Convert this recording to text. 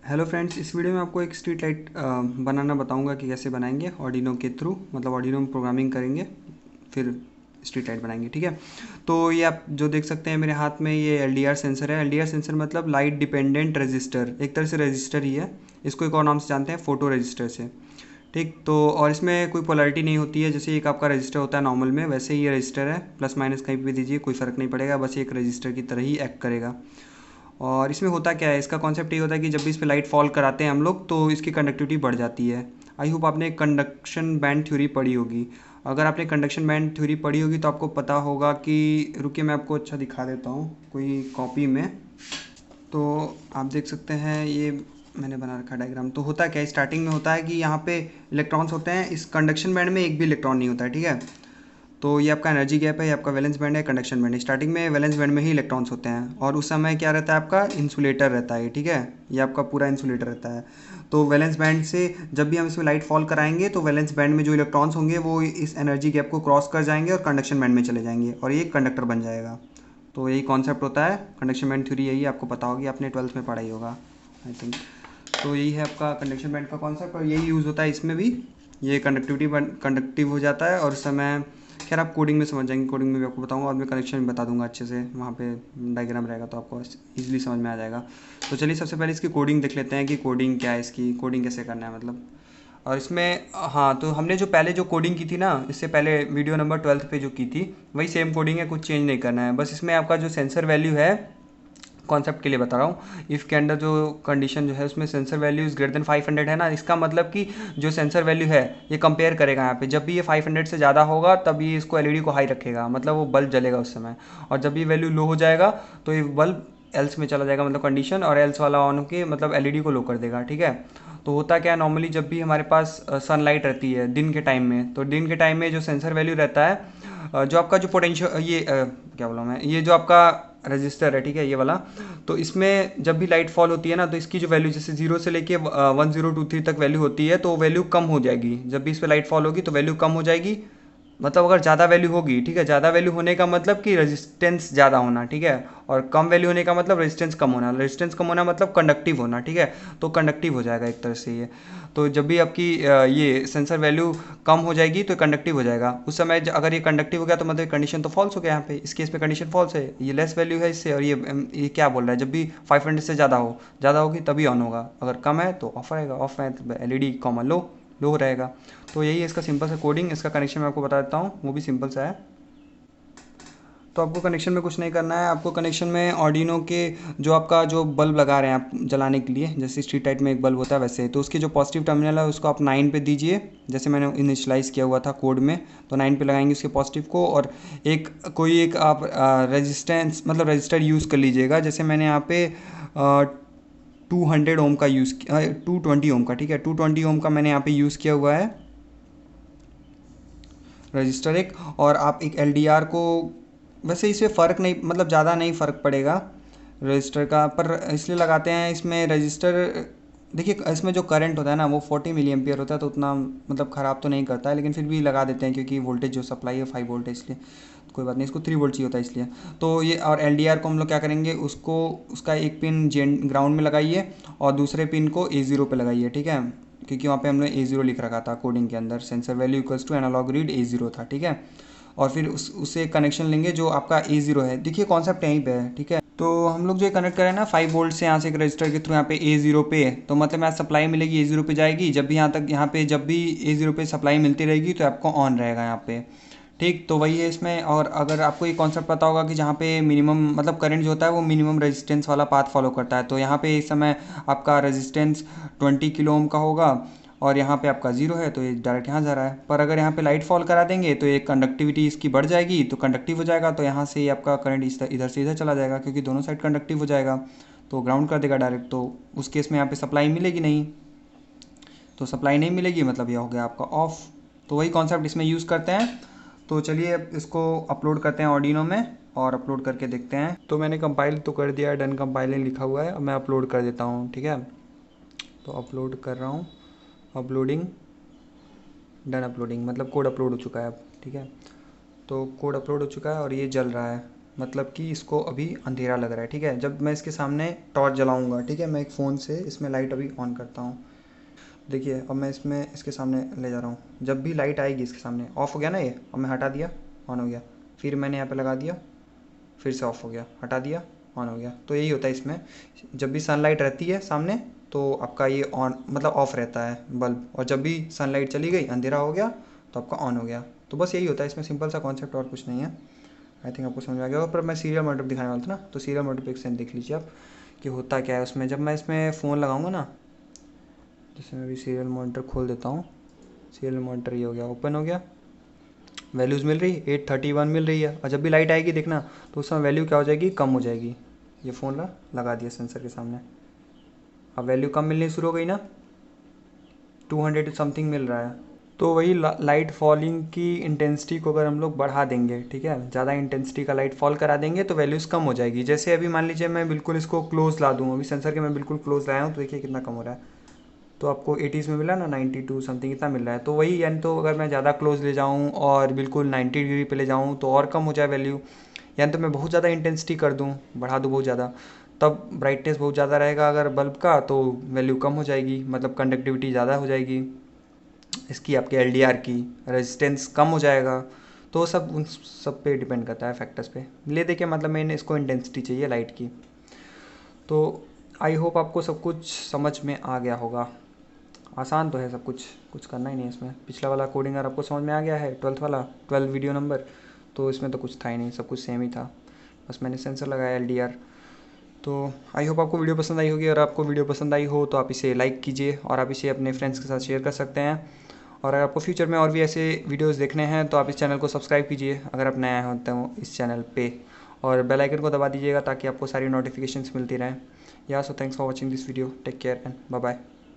Hello friends, इस video में आपको एक स्ट्रीट लाइट बनाना बताऊंगा कि कैसे बनाएंगे ऑर्डिनो के थ्रू, मतलब ऑर्डिनो में प्रोग्रामिंग करेंगे फिर स्ट्रीट लाइट बनाएंगे। ठीक है, तो ये आप जो देख सकते हैं मेरे हाथ में, ये एलडीआर सेंसर है। एलडीआर सेंसर मतलब लाइट डिपेंडेंट रजिस्टर, एक तरह से रजिस्टर ही है। इसको एक और नाम से जानते हैं, फोटो रजिस्टर से। ठीक, तो और इसमें कोई पोलैरिटी नहीं होती है, जैसे एक आपका रजिस्टर होता है नॉर्मल में, वैसे ही ये रजिस्टर है। प्लस माइनस कहीं भी दीजिए कोई फ़र्क नहीं पड़ेगा, बस एक रजिस्टर की तरह ही एक्ट करेगा। और इसमें होता क्या है, इसका कॉन्सेप्ट ये होता है कि जब भी इस पर लाइट फॉल कराते हैं हम लोग तो इसकी कंडक्टिविटी बढ़ जाती है। आई होप आपने कंडक्शन बैंड थ्योरी पढ़ी होगी। अगर आपने कंडक्शन बैंड थ्योरी पढ़ी होगी तो आपको पता होगा कि, रुकिए मैं आपको अच्छा दिखा देता हूँ कोई कॉपी में। तो आप देख सकते हैं, ये मैंने बना रखा डायग्राम। तो होता क्या है, स्टार्टिंग में होता है कि यहाँ पे इलेक्ट्रॉन्स होते हैं, इस कंडक्शन बैंड में एक भी इलेक्ट्रॉन नहीं होता है। ठीक है, तो ये आपका एनर्जी गैप है, ये आपका वैलेंस बैंड है, कंडक्शन बैंड है। स्टार्टिंग में वैलेंस बैंड में ही इलेक्ट्रॉन्स होते हैं और उस समय क्या रहता है, आपका इंसुलेटर रहता है। ठीक है, ये आपका पूरा इंसुलेटर रहता है। तो वैलेंस बैंड से जब भी हम इसमें लाइट फॉल कराएंगे तो वैलेंस बैंड में जो इलेक्ट्रॉन्स होंगे वो इस एनर्जी गैप को क्रॉस कर जाएंगे और कंडक्शन बैंड में चले जाएंगे और ये कंडक्टर बन जाएगा। तो यही कॉन्सेप्ट होता है कंडक्शन बैंड थ्योरी, यही आपको पता होगी, आपने 12th में पढ़ा ही होगा आई थिंक। तो यही है आपका कंडक्शन बैंड का कॉन्सेप्ट और यही यूज़ होता है इसमें भी। ये कंडक्टिव हो जाता है और उस समय, खैर आप कोडिंग में समझ जाएंगे, कोडिंग में भी आपको बताऊंगा और मैं कनेक्शन भी बता दूंगा अच्छे से, वहाँ पे डायग्राम रहेगा तो आपको इजीली समझ में आ जाएगा। तो चलिए सबसे पहले इसकी कोडिंग देख लेते हैं कि कोडिंग क्या है, इसकी कोडिंग कैसे करना है मतलब। और इसमें हाँ, तो हमने जो पहले जो कोडिंग की थी ना, इससे पहले वीडियो नंबर 12 पे जो की थी, वही सेम कोडिंग है, कुछ चेंज नहीं करना है। बस इसमें आपका जो सेंसर वैल्यू है, कॉन्सेप्ट के लिए बता रहा हूँ, इफ़ के अंदर जो कंडीशन जो है उसमें sensor value is greater than 500 है ना, इसका मतलब कि जो सेंसर वैल्यू है ये कंपेयर करेगा यहाँ पे। जब भी ये 500 से ज़्यादा होगा तब ये इसको एलईडी को हाई रखेगा, मतलब वो बल्ब जलेगा उस समय। और जब भी वैल्यू लो हो जाएगा तो ये बल्ब एल्स में चला जाएगा, मतलब कंडीशन, और एल्स वाला ऑन होकर मतलब एलईडी को लो कर देगा। ठीक है, तो होता क्या है, नॉर्मली जब भी हमारे पास सनलाइट रहती है दिन के टाइम में, तो दिन के टाइम में जो सेंसर वैल्यू रहता है, जो आपका जो पोटेंशियल, ये क्या बोला मैं, ये जो आपका रजिस्टर है, ठीक है, ये वाला, तो इसमें जब भी लाइट फॉल होती है ना तो इसकी जो वैल्यू जैसे 0 से लेके 1023 तक वैल्यू होती है, तो वैल्यू कम हो जाएगी। जब भी इस पर लाइट फॉल होगी तो वैल्यू कम हो जाएगी। मतलब अगर ज़्यादा वैल्यू होगी, ठीक है, ज़्यादा वैल्यू होने का मतलब कि रेजिस्टेंस ज़्यादा होना, ठीक है, और कम वैल्यू होने का मतलब रेजिस्टेंस कम होना। रेजिस्टेंस कम होना मतलब कंडक्टिव होना। ठीक है, तो कंडक्टिव हो जाएगा एक तरह से ये। तो जब भी आपकी ये सेंसर वैल्यू कम हो जाएगी तो कंडक्टिव हो जाएगा। उस समय अगर ये कंडक्टिव हो गया तो मतलब कंडीशन तो फॉल्स हो गया यहाँ पे, इस केस में कंडीशन फॉल्स है, ये लेस वैल्यू है इससे। और ये क्या बोल रहा है, जब भी 500 से ज़्यादा होगी तभी ऑन होगा, अगर कम है तो ऑफ रहेगा, ऑफ है तो एलईडी कॉमा लो लो रहेगा। तो यही है इसका सिंपल सा कोडिंग। इसका कनेक्शन मैं आपको बता देता हूँ, वो भी सिंपल सा है। तो आपको कनेक्शन में कुछ नहीं करना है, आपको कनेक्शन में ऑर्डिनो के जो आपका जो बल्ब लगा रहे हैं आप जलाने के लिए, जैसे स्ट्रीट लाइट में एक बल्ब होता है वैसे, तो उसकी जो पॉजिटिव टर्मिनल है उसको आप 9 पे दीजिए, जैसे मैंने इनिशलाइज़ किया हुआ था कोड में। तो 9 पे लगाएंगे उसके पॉजिटिव को, और एक कोई एक आप रेजिस्टेंस मतलब रजिस्टर यूज़ कर लीजिएगा। जैसे मैंने यहाँ पे 200 ओम का यूज़ किया, 220 ओम का, ठीक है, 220 ओम का मैंने यहाँ पे यूज़ किया हुआ है रजिस्टर एक। और आप एक एलडीआर को, वैसे इससे फ़र्क नहीं, मतलब ज़्यादा नहीं फ़र्क पड़ेगा रजिस्टर का, पर इसलिए लगाते हैं इसमें रजिस्टर। देखिए इसमें जो करंट होता है ना वो 40 मिली एम्पियर होता है, तो उतना मतलब ख़राब तो नहीं करता है, लेकिन फिर भी लगा देते हैं क्योंकि वोल्टेज जो सप्लाई है 5 वोल्ट है, इसलिए कोई बात नहीं, इसको 3 वोल्ट चाहिए होता है इसलिए। तो ये, और एलडीआर को हम लोग क्या करेंगे, उसको उसका एक पिन जेन ग्राउंड में लगाइए और दूसरे पिन को A0 पे लगाइए। ठीक है, क्योंकि वहाँ पे हमने A0 लिख रखा था कोडिंग के अंदर, sensor value equals to analog read A0 था। ठीक है, और फिर उससे कनेक्शन लेंगे जो आपका A0 है। देखिए कॉन्सेप्ट यहीं पे है। ठीक है, तो हम लोग जो कनेक्ट करें ना 5 वोल्ट से यहाँ से एक रजिस्टर के थ्रू यहाँ पे A0 पे, तो मतलब यहाँ सप्लाई मिलेगी A0 पे जाएगी, जब भी यहाँ पे जब भी A0 पे सप्लाई मिलती रहेगी तो आपको ऑन रहेगा यहाँ पे। ठीक, तो वही है इसमें। और अगर आपको ये कॉन्सेप्ट पता होगा कि जहाँ पे मिनिमम मतलब करंट जो होता है वो मिनिमम रेजिस्टेंस वाला पाथ फॉलो करता है, तो यहाँ पे इस समय आपका रेजिस्टेंस 20 किलो ओम का होगा और यहाँ पे आपका 0 है, तो ये डायरेक्ट यहाँ जा रहा है। पर अगर यहाँ पे लाइट फॉल करा देंगे तो ये कंडक्टिविटी इसकी बढ़ जाएगी, तो कंडक्टिव हो जाएगा, तो यहाँ से आपका करंट इधर से इधर चला जाएगा क्योंकि दोनों साइड कंडक्टिव हो जाएगा, तो ग्राउंड कर देगा डायरेक्ट। तो उस केस में यहाँ पे सप्लाई मिलेगी नहीं, तो सप्लाई नहीं मिलेगी मतलब ये हो गया आपका ऑफ। तो वही कॉन्सेप्ट इसमें यूज़ करते हैं। तो चलिए अब इसको अपलोड करते हैं ऑर्डिनो में और अपलोड करके देखते हैं। तो मैंने कंपाइल तो कर दिया है, डन कंपाइलिंग लिखा हुआ है, अब मैं अपलोड कर देता हूँ। ठीक है, तो अपलोड कर रहा हूँ, अपलोडिंग, डन अपलोडिंग, मतलब कोड अपलोड हो चुका है अब। ठीक है, तो कोड अपलोड हो चुका है और ये जल रहा है। मतलब कि इसको अभी अंधेरा लग रहा है, ठीक है। जब मैं इसके सामने टॉर्च जलाऊंगा, ठीक है, मैं एक फ़ोन से इसमें लाइट अभी ऑन करता हूँ। देखिए अब मैं इसमें इसके सामने ले जा रहा हूँ, जब भी लाइट आएगी इसके सामने, ऑफ हो गया ना ये, अब मैं हटा दिया, ऑन हो गया, फिर मैंने यहाँ पे लगा दिया, फिर से ऑफ हो गया, हटा दिया, ऑन हो गया। तो यही होता है इसमें, जब भी सनलाइट रहती है सामने तो आपका ये ऑन मतलब ऑफ रहता है बल्ब, और जब भी सनलाइट चली गई, अंधेरा हो गया, तो आपका ऑन हो गया। तो बस यही होता है इसमें, सिंपल सा कॉन्सेप्ट, और कुछ नहीं है। आई थिंक आपको समझ आ गया। पर मैं सीरियल मॉनिटर दिखाने वाला था ना, तो सीरियल मॉनिटर पे एक सेकंड देख लीजिए आप कि होता क्या है उसमें। जब मैं इसमें फ़ोन लगाऊंगा ना, जैसे मैं अभी सीरियल मॉनिटर खोल देता हूँ, सीरियल मॉनिटर ये हो गया, ओपन हो गया, वैल्यूज़ मिल रही 831 मिल रही है, और जब भी लाइट आएगी देखना तो उस समय वैल्यू क्या हो जाएगी, कम हो जाएगी। ये फ़ोन लगा दिया सेंसर के सामने, अब वैल्यू कम मिलनी शुरू हो गई ना, 200 समथिंग मिल रहा है। तो वही लाइट फॉलिंग की इंटेंसिटी को अगर हम लोग बढ़ा देंगे, ठीक है, ज़्यादा इंटेंसिटी का लाइट फॉल करा देंगे तो वैल्यूज़ कम हो जाएगी। जैसे अभी मान लीजिए मैं बिल्कुल इसको क्लोज ला दूँ, अभी सेंसर के मैं बिल्कुल क्लोज लाया हूँ, तो देखिए कितना कम हो रहा है। तो आपको 80s में मिला ना, 92 समथिंग इतना मिल रहा है। तो वही, यानी तो अगर मैं ज़्यादा क्लोज ले जाऊँ और बिल्कुल 90 डिग्री पे ले जाऊँ तो और कम हो जाए वैल्यू, यानी तो मैं बहुत ज़्यादा इंटेंसिटी कर दूँ, बढ़ा दूँ बहुत ज़्यादा, तब ब्राइटनेस बहुत ज़्यादा रहेगा अगर बल्ब का, तो वैल्यू कम हो जाएगी, मतलब कंडक्टिविटी ज़्यादा हो जाएगी इसकी, आपके एलडीआर की रेजिस्टेंस कम हो जाएगा। तो सब उन सब पे डिपेंड करता है, फैक्टर्स पे। ले देखिए, मतलब मैंने इसको इंटेंसिटी चाहिए लाइट की। तो आई होप आपको सब कुछ समझ में आ गया होगा। आसान तो है सब कुछ, कुछ करना ही नहीं है इसमें। पिछला वाला कोडिंग अगर आपको समझ में आ गया है, 12th वाला, 12 वीडियो नंबर, तो इसमें तो कुछ था ही नहीं, सब कुछ सेम ही था, बस मैंने सेंसर लगाया एलडीआर। तो आई होप आपको वीडियो पसंद आई होगी। अगर आपको वीडियो पसंद आई हो तो आप इसे लाइक कीजिए, और आप इसे अपने फ्रेंड्स के साथ शेयर कर सकते हैं। और अगर आपको फ्यूचर में और भी ऐसे वीडियोस देखने हैं तो आप इस चैनल को सब्सक्राइब कीजिए अगर आप नए होते हो इस चैनल पे, और बेल आइकन को दबा दीजिएगा ताकि आपको सारी नोटिफिकेशंस मिलती रहें। या so thanks for watching this video, take care and bye bye.